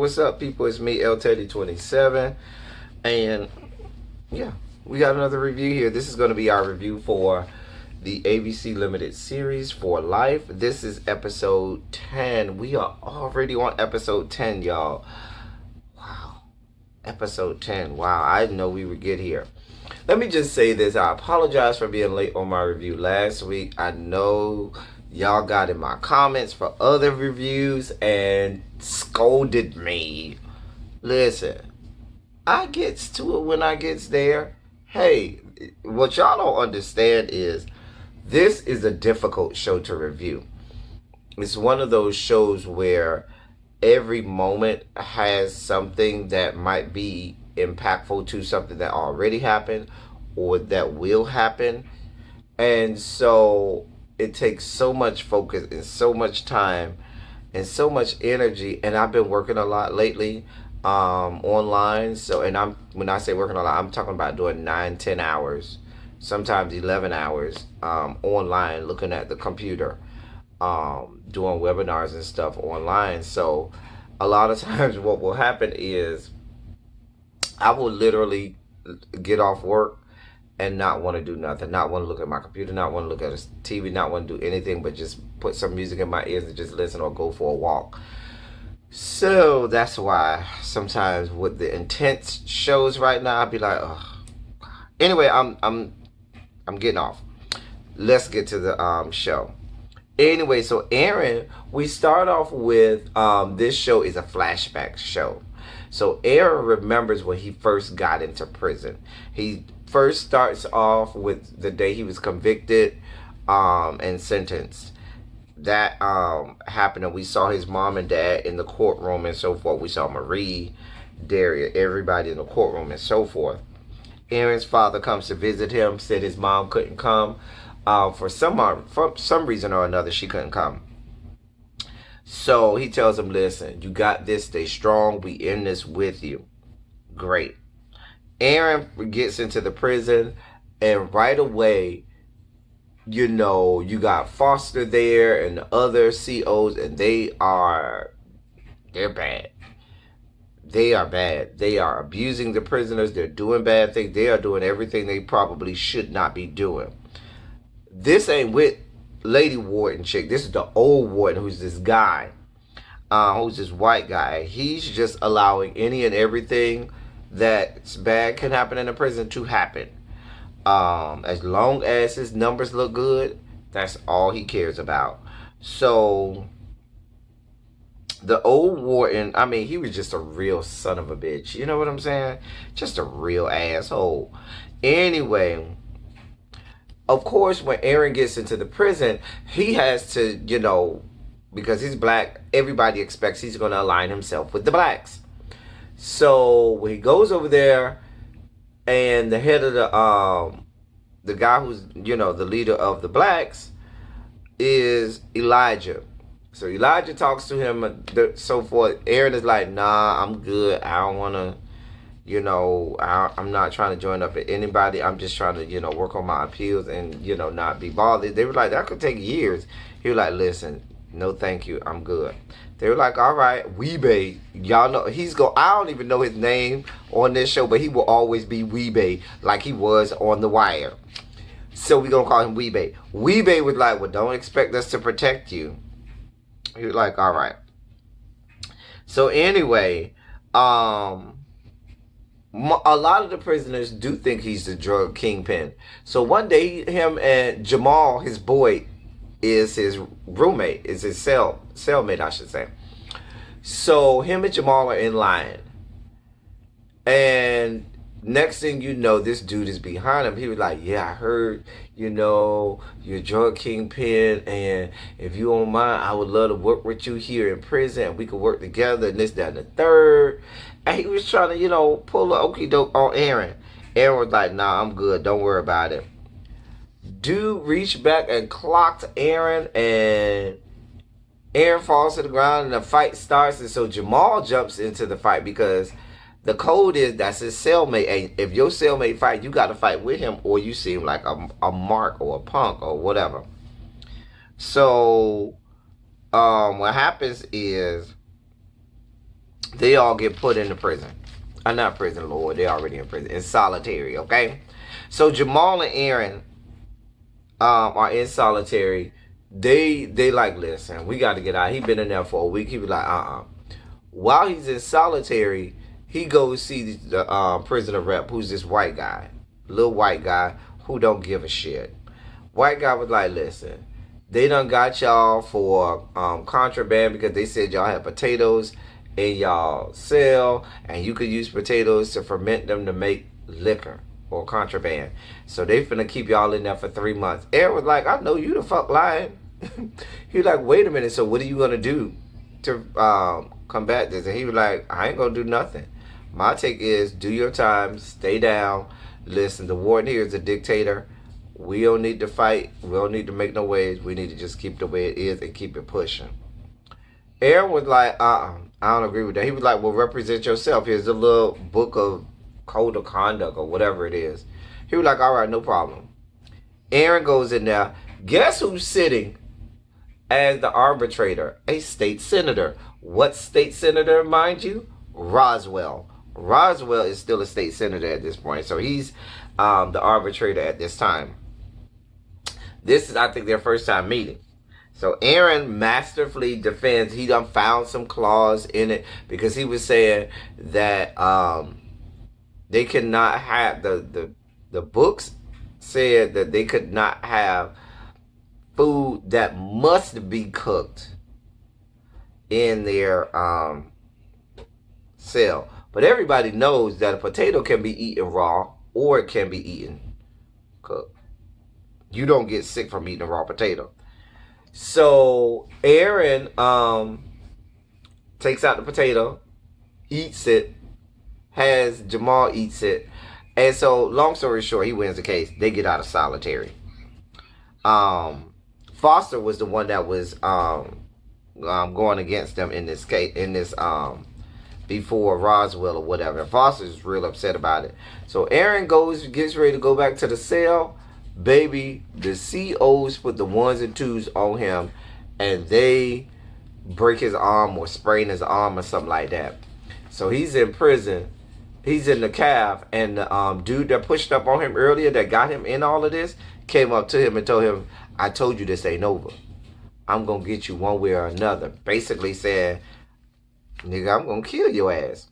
what's up, people? It's me, L Teddy 27, and yeah, we got another review here. This is going to be our review for the ABC Limited series for Life. This is episode 10. We are already on episode 10, y'all. Wow, episode 10. Wow, I didn't know we would get here. Let me just say this. I apologize for being late on my review last week. I know y'all got in my comments for other reviews and scolded me. Listen, I gets to it when I gets there. Hey, what y'all don't understand is this is a difficult show to review. It's one of those shows where every moment has something that might be impactful to something that already happened or that will happen. And so it takes so much focus and so much time and so much energy. And I've been working a lot lately online. So, and when I say working a lot, I'm talking about doing 9-10 hours, sometimes 11 hours online, looking at the computer, doing webinars and stuff online. So a lot of times what will happen is I will literally get off work and not want to do nothing, not want to look at my computer, not want to look at a TV, not want to do anything but just put some music in my ears and just listen or go for a walk. So that's why sometimes with the intense shows right now, I'll be like, oh. Anyway, I'm getting off. Let's get to the show. Anyway, so Aaron, we start off with this show is a flashback show. So Aaron remembers when he first got into prison. He first starts off with the day he was convicted and sentenced. That happened, and we saw his mom and dad in the courtroom and so forth. We saw Marie, Daria, everybody in the courtroom and so forth. Aaron's father comes to visit him, said his mom couldn't come. For some reason or another, she couldn't come. So he tells him, listen, you got this, stay strong, we in this with you. Great. Aaron gets into the prison, and right away, you know, you got Foster there and the other COs, and they're bad. They are bad. They are abusing the prisoners. They're doing bad things. They are doing everything they probably should not be doing. This ain't with Lady Warden chick. This is the old warden, who's this guy, who's this white guy. He's just allowing any and everything that's bad can happen in a prison to happen. As long as his numbers look good, that's all he cares about. So the old warden, I mean, he was just a real son of a bitch. You know what I'm saying? Just a real asshole. Anyway, of course, when Aaron gets into the prison, he has to, you know, because he's black, everybody expects he's going to align himself with the blacks. So when he goes over there, and the head of the guy who's, you know, the leader of the blacks is Elijah. So Elijah talks to him, so forth. Aaron is like, nah, I'm good. I don't want to, you know, I'm not trying to join up with anybody. I'm just trying to, you know, work on my appeals and, you know, not be bothered. They were like, that could take years. He was like, listen, no thank you, I'm good. They were like, all right, Weebay. Y'all know, I don't even know his name on this show, but he will always be Weebay, like he was on The Wire. So we gonna call him Weebay. Weebay was like, well, don't expect us to protect you. He was like, all right. So anyway, a lot of the prisoners do think he's the drug kingpin. So one day, him and Jamal, his boy, is his roommate, is his cellmate, I should say. So him and Jamal are in line. And next thing you know, this dude is behind him. He was like, yeah, I heard, you know, you're a drug kingpin, and if you don't mind, I would love to work with you here in prison. We could work together, and this, that, and the third. And he was trying to, you know, pull a okie doke on Aaron. Aaron was like, nah, I'm good. Don't worry about it. Dude reached back and clocked Aaron, and Aaron falls to the ground, and the fight starts. And so Jamal jumps into the fight because the code is that's his cellmate. And if your cellmate fight, you got to fight with him, or you seem like a mark or a punk or whatever. So what happens is They all get put into prison. Not prison, Lord. They're already in prison. In solitary, okay? So Jamal and Aaron are in solitary. They like, listen, we got to get out. He been in there for a week. He be like, While he's in solitary, he goes see the prisoner rep, who's this white guy, little white guy who don't give a shit. White guy was like, listen, they done got y'all for contraband because they said y'all had potatoes in y'all cell, and you could use potatoes to ferment them to make liquor or contraband. So they finna keep y'all in there for 3 months. Aaron was like, I know you the fuck lying. He was like, wait a minute, so what are you gonna do to combat this? And he was like, I ain't gonna do nothing. My take is do your time, stay down. Listen, the warden here is a dictator. We don't need to fight. We don't need to make no waves. We need to just keep the way it is and keep it pushing. Aaron was like, I don't agree with that. He was like, well, represent yourself. Here's a little book of code of conduct or whatever it is. He was like, all right, no problem. Aaron goes in there. Guess who's sitting as the arbitrator? A state senator. What state senator, mind you? Roswell. Roswell is still a state senator at this point. So he's the arbitrator at this time. This is, I think, their first time meeting. So Aaron masterfully defends. He done found some clause in it because he was saying that they cannot have the books said that they could not have food that must be cooked in their cell. But everybody knows that a potato can be eaten raw or it can be eaten cooked. You don't get sick from eating a raw potato. So Aaron takes out the potato, eats it, has Jamal eats it, and so long story short, he wins the case. They get out of solitary. Foster was the one that was going against them in this case, before Roswell or whatever. Foster's real upset about it. So Aaron gets ready to go back to the cell. Baby, the COs put the 1s and 2s on him, and they break his arm or sprain his arm or something like that. So he's in prison. He's in the calf, and the dude that pushed up on him earlier that got him in all of this came up to him and told him, I told you this ain't over. I'm going to get you one way or another. Basically saying, nigga, I'm going to kill your ass.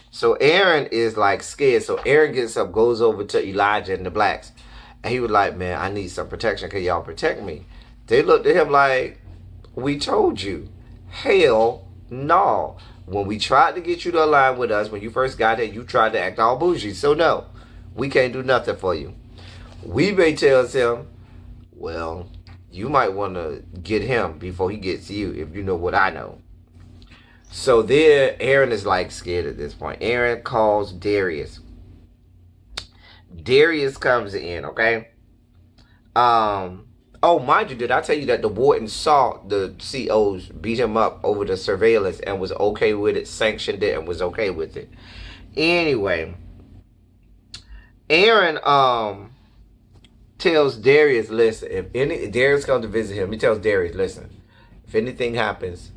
So Aaron is like scared. So Aaron gets up, goes over to Elijah and the blacks. And he was like, man, I need some protection. Can y'all protect me? They looked at him like, we told you. Hell no. When we tried to get you to align with us, when you first got here, you tried to act all bougie. So no, we can't do nothing for you. Weebay tells him, well, you might want to get him before he gets you, if you know what I know. So there, Aaron is like scared at this point. Aaron calls Darius. Darius comes in, okay? Oh, mind you, did I tell you that the warden saw the COs beat him up over the surveillance and was okay with it, sanctioned it, and was okay with it? Anyway, Aaron tells Darius, listen, if Darius comes to visit him, he tells Darius, listen, if anything happens,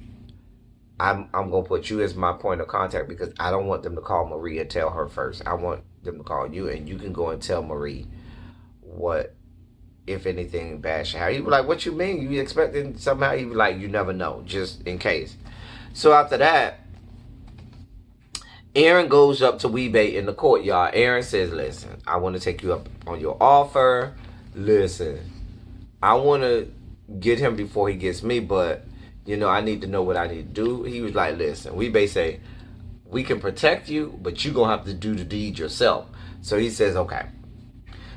I'm gonna put you as my point of contact because I don't want them to call Marie and tell her first. I want them to call you, and you can go and tell Marie what, if anything bad should happen. He was like, what you mean? You expecting somehow? He was like, you never know, just in case. So after that, Aaron goes up to Weebay in the courtyard. Aaron says, listen, I want to take you up on your offer. Listen, I want to get him before he gets me, but you know, I need to know what I need to do. He was like, listen, Weebay say, we can protect you, but you're going to have to do the deed yourself. So he says, okay.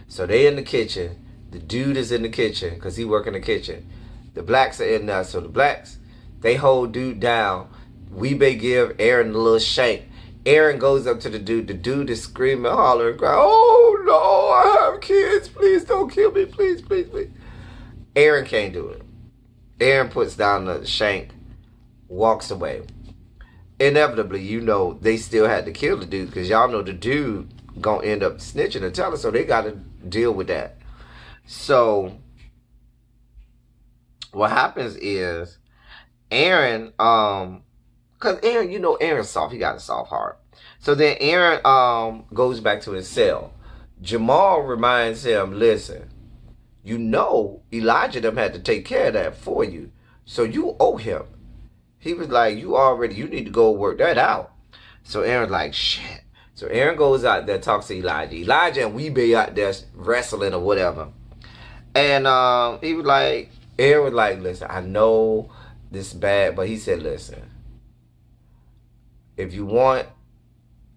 So they in the kitchen. The dude is in the kitchen because he work in the kitchen. The blacks are in there. So the blacks, they hold dude down. Weebay give Aaron a little shank. Aaron goes up to the dude. The dude is screaming, hollering, crying, oh no, I have kids. Please don't kill me. Please, please, please. Aaron can't do it. Aaron puts down the shank, walks away. Inevitably, you know, they still had to kill the dude because y'all know the dude gonna end up snitching and telling, so they got to deal with that. So what happens is Aaron Because Aaron, Aaron's soft. He got a soft heart. So then Aaron goes back to his cell. Jamal reminds him, listen, Elijah them had to take care of that for you. So you owe him. He was like, you need to go work that out. So Aaron's like, shit. So Aaron goes out there, talks to Elijah. Elijah and we be out there wrestling or whatever. And Aaron was like, listen, I know this is bad, but he said, listen, if you want,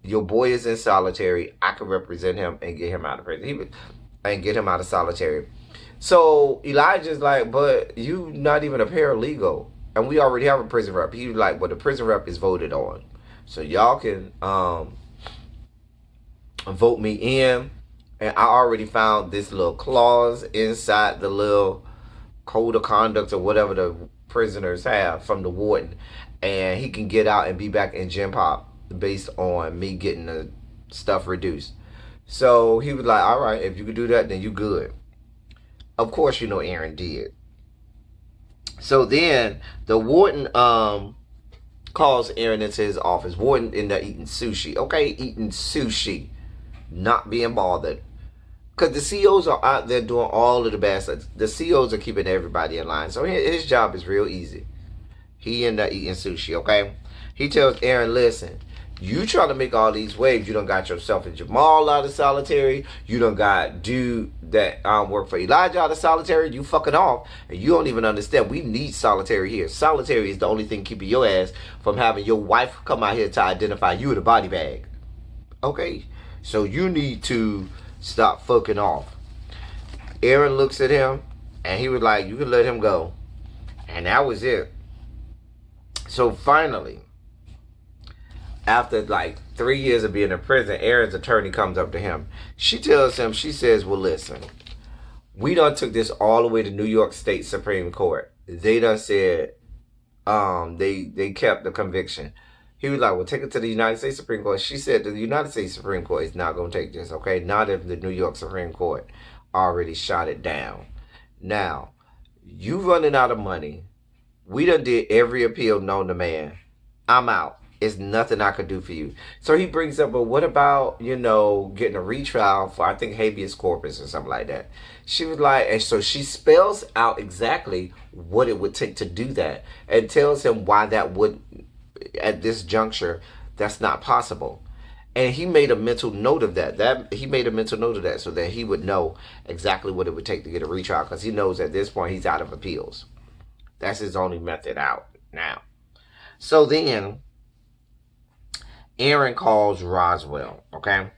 your boy is in solitary. I can represent him and get him out of prison. And get him out of solitary. So Elijah's like, but you not even a paralegal. And we already have a prison rep. He was like, well, the prison rep is voted on. So y'all can vote me in. And I already found this little clause inside the little code of conduct or whatever the prisoners have from the warden. And he can get out and be back in Gen Pop based on me getting the stuff reduced. So he was like, all right, if you could do that, then you good. Of course, Aaron did. So then the warden calls Aaron into his office. Warden in there eating sushi. Okay, eating sushi. Not being bothered. Because the COs are out there doing all of the bad stuff. The COs are keeping everybody in line. So his job is real easy. He in there eating sushi, okay? He tells Aaron, listen, you trying to make all these waves. You done got yourself and Jamal out of solitary. You done got dude that work for Elijah out of solitary. You fucking off. And you don't even understand. We need solitary here. Solitary is the only thing keeping your ass from having your wife come out here to identify you in a body bag. Okay? So you need to stop fucking off. Aaron looks at him and he was like, you can let him go. And that was it. So finally, after like 3 years of being in prison, Aaron's attorney comes up to him. She tells him, she says, well, listen, we done took this all the way to New York State Supreme Court. They done said they kept the conviction. He was like, well, take it to the United States Supreme Court. She said the United States Supreme Court is not going to take this, okay? Not if the New York Supreme Court already shot it down. Now, you running out of money. We done did every appeal known to man. I'm out. It's nothing I could do for you. So he brings up, but what about, getting a retrial for, I think, habeas corpus or something like that. She was like, and so she spells out exactly what it would take to do that and tells him why that would, at this juncture, that's not possible. And he made a mental note of that. He made a mental note of that so that he would know exactly what it would take to get a retrial, because he knows at this point he's out of appeals. That's his only method out now. So then Aaron calls Roswell, okay?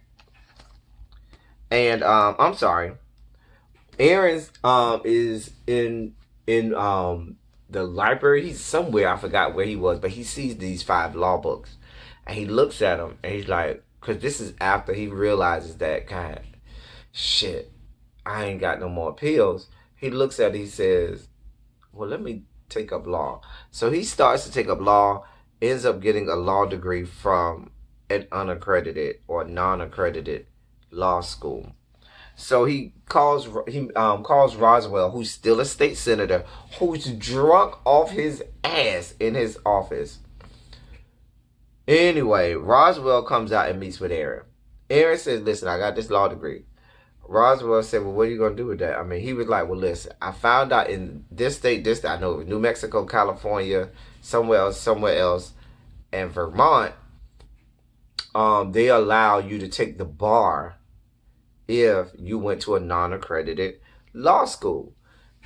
And I'm sorry. Aaron's is in the library. He's somewhere, I forgot where he was, but he sees these 5 law books. And he looks at them and he's like, because this is after he realizes that, God, shit, I ain't got no more appeals. He looks at it, he says, well, let me take up law. So he starts to take up law, ends up getting a law degree from an unaccredited or non-accredited law school. So he calls Roswell, who's still a state senator, who's drunk off his ass in his office. Anyway, Roswell comes out and meets with Aaron. Aaron says, listen, I got this law degree. Roswell said, well, what are you going to do with that? I mean, he was like, well, listen, I found out in this state, I know it was New Mexico, California, somewhere else, and Vermont, they allow you to take the bar if you went to a non-accredited law school.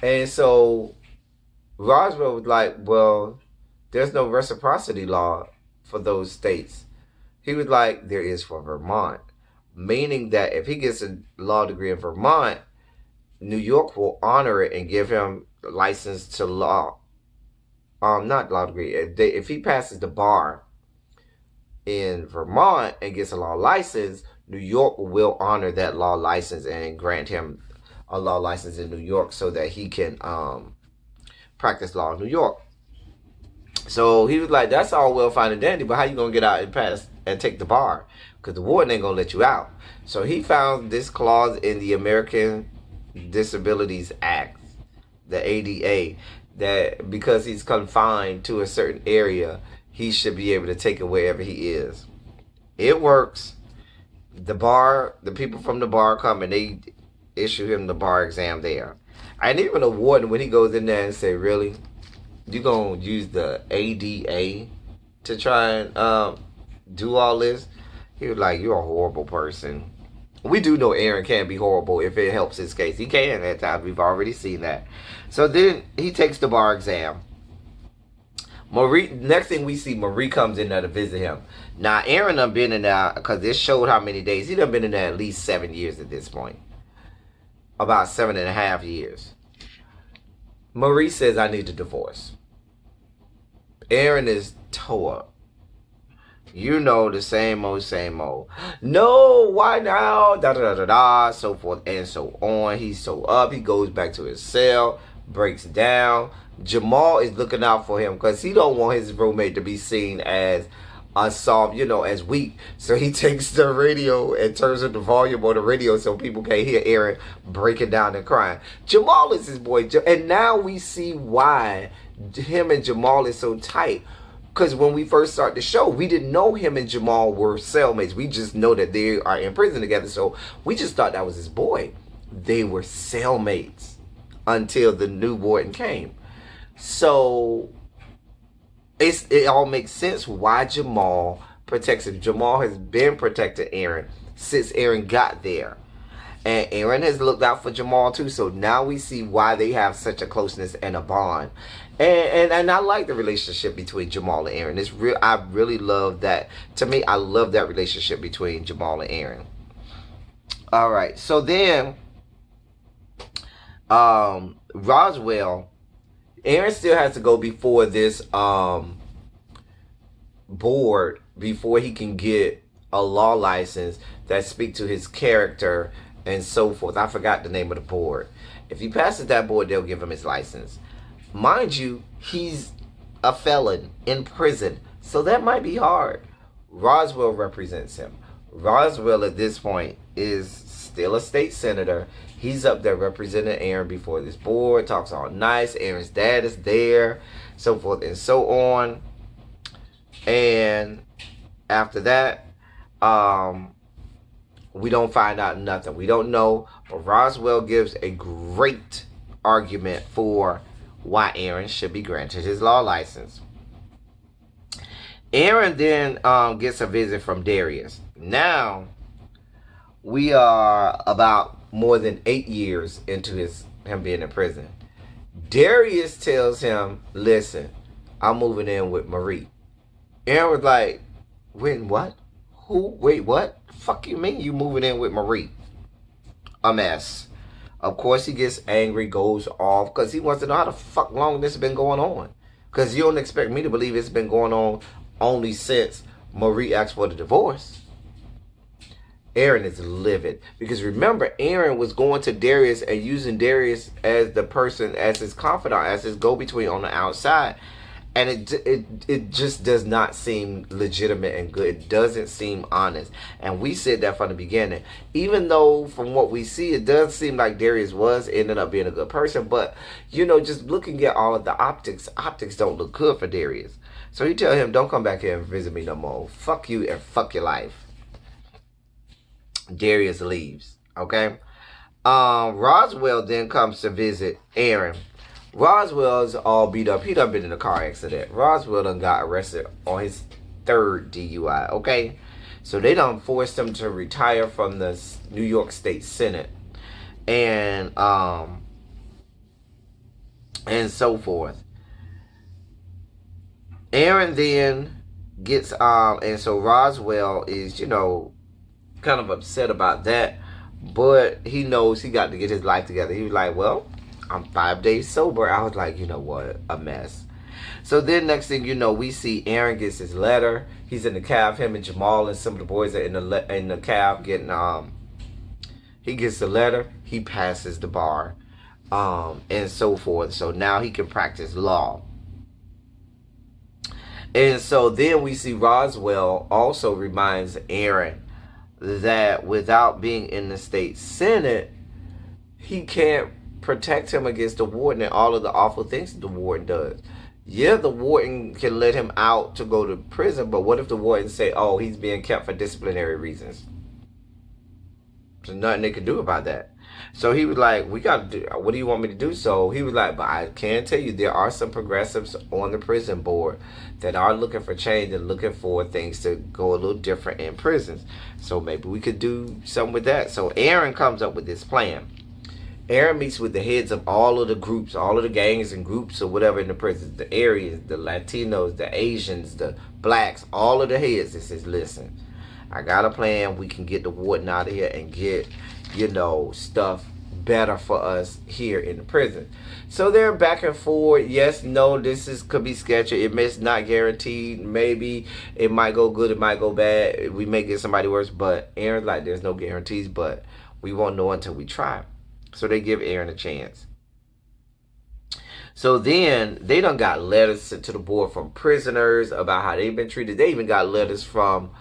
And so Roswell was like, well, there's no reciprocity law for those states. He was like, there is for Vermont. Meaning that if he gets a law degree in Vermont, New York will honor it and give him a license to law. Not law degree. If he passes the bar in Vermont and gets a law license, New York will honor that law license and grant him a law license in New York so that he can practice law in New York. So he was like, that's all well, fine and dandy, but how you going to get out and pass and take the bar? Because the warden ain't going to let you out. So he found this clause in the American Disabilities Act, the ADA, that because he's confined to a certain area, he should be able to take it wherever he is. It works. The people from the bar come and they issue him the bar exam there. And even the warden, when he goes in there and say, really? You gonna use the ADA to try and do all this? He was like, you're a horrible person. We do know Aaron can be horrible if it helps his case. He can at times. We've already seen that. So then he takes the bar exam. Marie, next thing we see, Marie comes in there to visit him. Now, Aaron done been in there, because this showed how many days. He done been in there at least 7 years at this point. About 7.5 years. Marie says, I need a divorce. Aaron is tore up. You know, the same old, same old. No, why now? Da da da da da, so forth and so on. He's so up. He goes back to his cell, breaks down. Jamal is looking out for him because he don't want his roommate to be seen as unsolved, you know, as weak. So he takes the radio and turns up the volume on the radio so people can't hear Aaron breaking down and crying. Jamal is his boy, and now we see why him and Jamal is so tight. Because when we first started the show, we didn't know him and Jamal were cellmates. We just know that they are in prison together. So we just thought that was his boy. They were cellmates until the new warden came. So it all makes sense why Jamal protects him. Jamal has been protecting Aaron since Aaron got there. And Aaron has looked out for Jamal too. So now we see why they have such a closeness and a bond. And I like the relationship between Jamal and Aaron. It's real. I really love that. To me, I love that relationship between Jamal and Aaron. All right. So then, Roswell, Aaron still has to go before this board before he can get a law license that speak to his character and so forth. I forgot the name of the board. If he passes that board, they'll give him his license. Mind you, he's a felon in prison, so that might be hard. Roswell represents him. Roswell at this point is still a state senator. He's up there representing Aaron before this board, talks all nice. Aaron's dad is there, so forth and so on. And after that, we don't find out nothing. We don't know, but Roswell gives a great argument for why Aaron should be granted his law license. Aaron then gets a visit from Darius. Now, we are about more than 8 years into him being in prison. Darius tells him, listen, I'm moving in with Marie. Aaron was like, when what? Who? Wait, what? Fuck you mean you moving in with Marie? A mess. Of course, he gets angry, goes off, because he wants to know how the fuck long this has been going on. Because you don't expect me to believe it's been going on only since Marie asked for the divorce. Aaron is livid. Because remember, Aaron was going to Darius and using Darius as the person, as his confidant, as his go-between on the outside. And it just does not seem legitimate and good. It doesn't seem honest. And we said that from the beginning. Even though from what we see, it does seem like Darius was ended up being a good person. But, you know, just looking at all of the optics don't look good for Darius. So he tell him, don't come back here and visit me no more. Fuck you and fuck your life. Darius leaves. Okay? Roswell then comes to visit Aaron. Roswell's all beat up. He done been in a car accident. Roswell done got arrested on his 3rd DUI, okay? So they done forced him to retire from the New York State Senate. And so forth. Aaron then gets, and so Roswell is, you know, kind of upset about that. But he knows he got to get his life together. He was like, well, I'm 5 days sober. I was like, you know what? A mess. So then next thing you know, we see Aaron gets his letter. He's in the cab. Him and Jamal and some of the boys are in the cab getting, he gets the letter. He passes the bar, and so forth. So now he can practice law. And so then we see Roswell also reminds Aaron that without being in the state Senate, he can't protect him against the warden and all of the awful things the warden does. Yeah, the warden can let him out to go to prison, but what if the warden say, "Oh, he's being kept for disciplinary reasons"? There's nothing they could do about that. So he was like, "We got to do. What do you want me to do?" So he was like, "But I can tell you, there are some progressives on the prison board that are looking for change and looking for things to go a little different in prisons. So maybe we could do something with that." So Aaron comes up with this plan. Aaron meets with the heads of all of the groups, all of the gangs and groups or whatever in the prison, the areas, the Latinos, the Asians, the blacks, all of the heads. It says, "Listen, I got a plan. We can get the warden out of here and get, stuff better for us here in the prison." So they're back and forth. Yes, no, this is could be sketchy. It's not guaranteed. Maybe it might go good, it might go bad. We may get somebody worse, but Aaron's like, there's no guarantees, but we won't know until we try. So they give Aaron a chance. So then they done got letters sent to the board from prisoners about how they've been treated. They even got letters from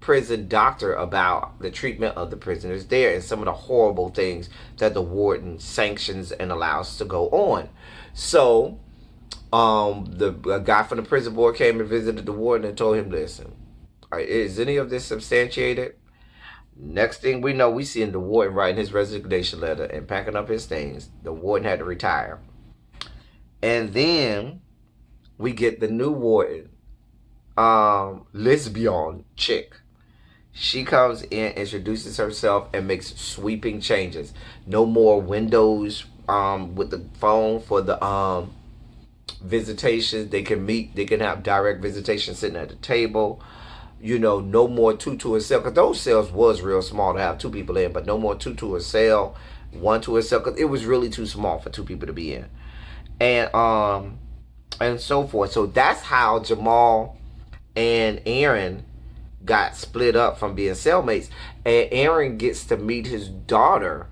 prison doctor about the treatment of the prisoners there and some of the horrible things that the warden sanctions and allows to go on. So the guy from the prison board came and visited the warden and told him, "Listen, is any of this substantiated?" Next thing we know, we seeing the warden writing his resignation letter and packing up his things. The warden had to retire. And then we get the new warden, lesbian chick. She comes in, introduces herself, and makes sweeping changes. No more windows with the phone for the visitations. They can meet, they can have direct visitation sitting at the table. No more two to a cell, because those cells was real small to have two people in, but no more two to a cell, one to a cell, because it was really too small for two people to be in, and so forth. So that's how Jamal and Aaron got split up from being cellmates, and Aaron gets to meet his daughter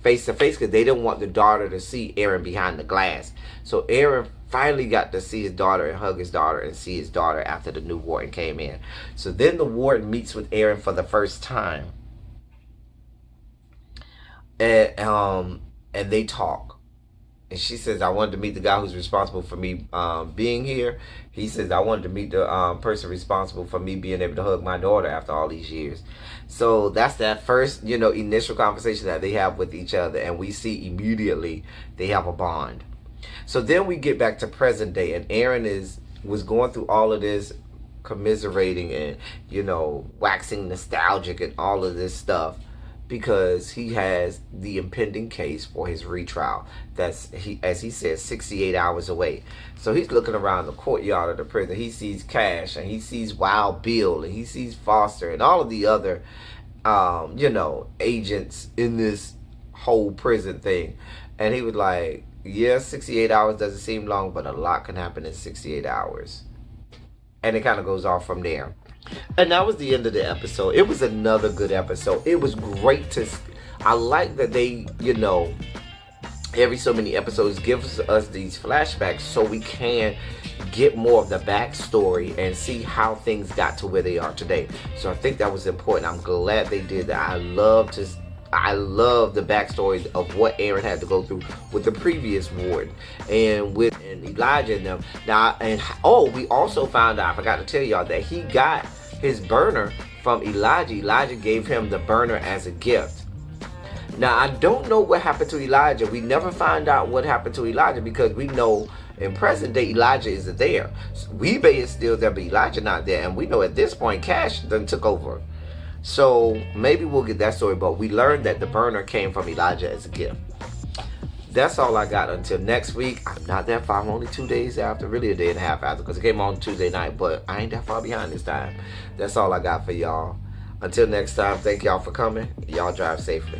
face to face because they didn't want the daughter to see Aaron behind the glass. So Aaron finally got to see his daughter and hug his daughter and see his daughter after the new warden came in. So then the warden meets with Aaron for the first time, and they talk. And she says, "I wanted to meet the guy who's responsible for me being here." He says, "I wanted to meet the person responsible for me being able to hug my daughter after all these years." So that's that first, initial conversation that they have with each other. And we see immediately they have a bond. So then we get back to present day. And Aaron was going through all of this, commiserating and, waxing nostalgic and all of this stuff, because he has the impending case for his retrial. That's, as he said, 68 hours away. So he's looking around the courtyard of the prison. He sees Cash, and he sees Wild Bill, and he sees Foster, and all of the other, agents in this whole prison thing. And he was like, "Yeah, 68 hours doesn't seem long, but a lot can happen in 68 hours. And it kind of goes off from there. And that was the end of the episode. It was another good episode. It was great I like that they, every so many episodes gives us these flashbacks so we can get more of the backstory and see how things got to where they are today. So I think that was important. I'm glad they did that. I love the backstory of what Aaron had to go through with the previous warden and with Elijah and them. Now, we also found out, I forgot to tell y'all, that he got his burner from Elijah. Elijah gave him the burner as a gift. Now, I don't know what happened to Elijah. We never find out what happened to Elijah, because we know in present day Elijah isn't there. Wee-Bey is still there, but Elijah not there. And we know at this point Cash done took over. So maybe we'll get that story, but we learned that the burner came from Elijah as a gift. That's all I got until next week. I'm not that far. I'm only 2 days after, really a day and a half after, because it came on Tuesday night, but I ain't that far behind this time. That's all I got for y'all. Until next time, thank y'all for coming. Y'all drive safely.